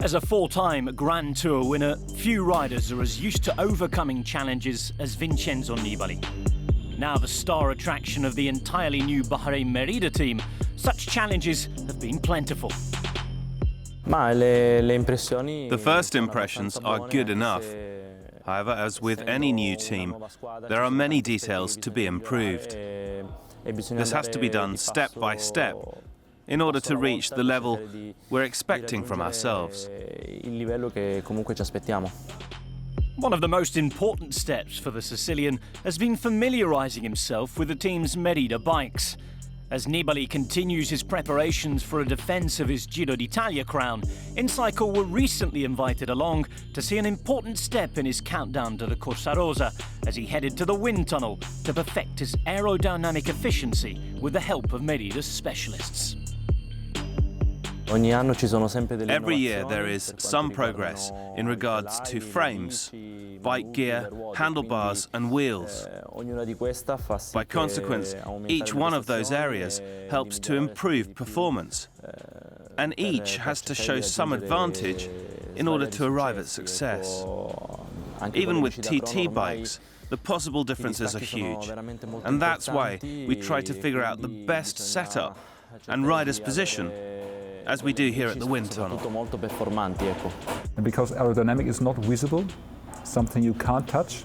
As a four-time Grand Tour winner, few riders are as used to overcoming challenges as Vincenzo Nibali. Now the star attraction of the entirely new Bahrain MERIDA team, such challenges have been plentiful. The first impressions are good enough. However, as with any new team, there are many details to be improved. This has to be done step by step in order to reach the level we're expecting from ourselves. One of the most important steps for the Sicilian has been familiarising himself with the team's MERIDA bikes. As Nibali continues his preparations for a defence of his Giro d'Italia crown, InCycle were recently invited along to see an important step in his countdown to the Corsa Rosa as he headed to the wind tunnel to perfect his aerodynamic efficiency with the help of MERIDA's specialists. Every year there is some progress in regards to frames, bike gear, handlebars and wheels. By consequence, each one of those areas helps to improve performance, and each has to show some advantage in order to arrive at success. Even with TT bikes, the possible differences are huge, and that's why we try to figure out the best setup and rider's position, as we do here at the wind tunnel. And because aerodynamic is not visible, something you can't touch,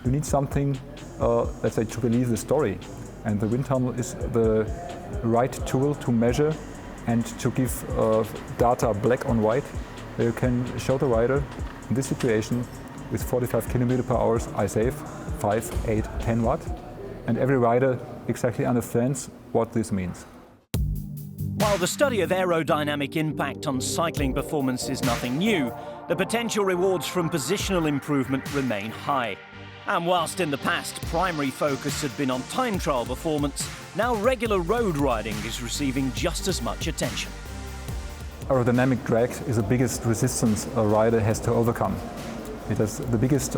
you need something, let's say, to believe the story. And the wind tunnel is the right tool to measure and to give data black on white. You can show the rider, in this situation, with 45 km/h, I save 5, 8, 10 watt. And every rider exactly understands what this means. While the study of aerodynamic impact on cycling performance is nothing new, the potential rewards from positional improvement remain high. And whilst in the past primary focus had been on time trial performance, now regular road riding is receiving just as much attention. Aerodynamic drag is the biggest resistance a rider has to overcome. It is the biggest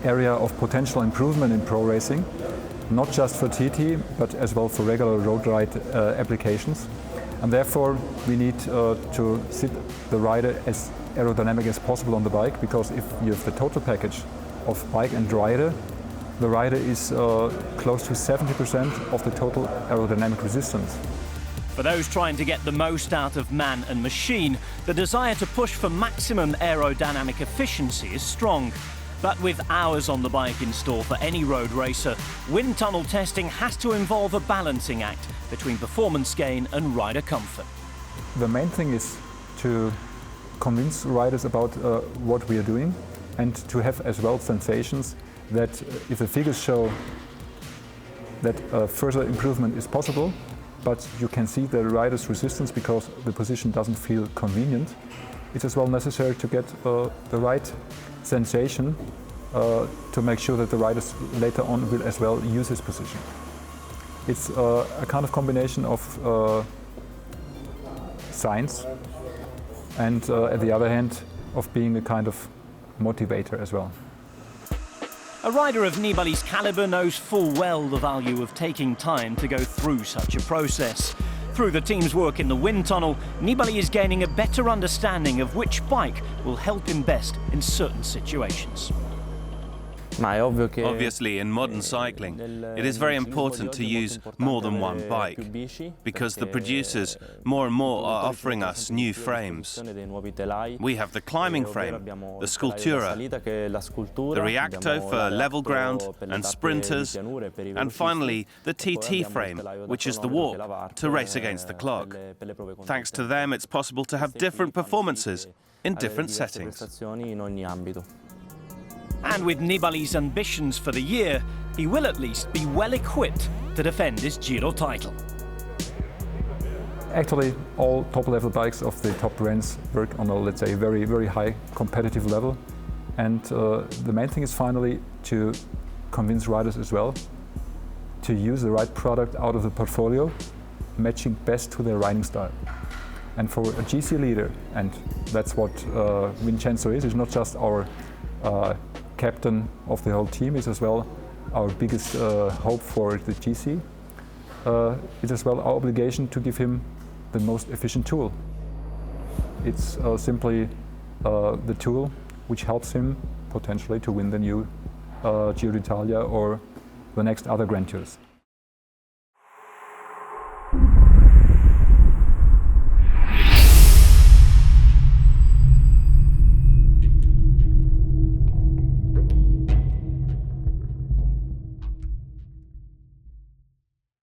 area of potential improvement in pro racing, not just for TT, but as well for regular road ride applications. And therefore, we need to sit the rider as aerodynamic as possible on the bike, because if you have the total package of bike and rider, the rider is close to 70% of the total aerodynamic resistance. For those trying to get the most out of man and machine, the desire to push for maximum aerodynamic efficiency is strong. But with hours on the bike in store for any road racer, wind tunnel testing has to involve a balancing act between performance gain and rider comfort. The main thing is to convince riders about what we are doing, and to have as well sensations that if the figures show that further improvement is possible, but you can see the rider's resistance because the position doesn't feel convenient, it's as well necessary to get the right sensation to make sure that the riders later on will as well use his position. It's a kind of combination of science and at the other hand of being a kind of motivator as well. A rider of Nibali's calibre knows full well the value of taking time to go through such a process. Through the team's work in the wind tunnel, Nibali is gaining a better understanding of which bike will help him best in certain situations. Obviously, in modern cycling, it is very important to use more than one bike, because the producers more and more are offering us new frames. We have the climbing frame, the Scultura, the Reacto for level ground and sprinters, and finally the TT frame, which is the walk, to race against the clock. Thanks to them, it's possible to have different performances in different settings. And with Nibali's ambitions for the year, he will at least be well equipped to defend his Giro title. Actually, all top-level bikes of the top brands work on a, let's say, very, very high competitive level. And the main thing is finally to convince riders as well to use the right product out of the portfolio, matching best to their riding style. And for a GC leader, and that's what Vincenzo is not just our captain of the whole team, is as well our biggest hope for the GC. It's as well our obligation to give him the most efficient tool. It's simply the tool which helps him potentially to win the new Giro d'Italia or the next other Grand Tours.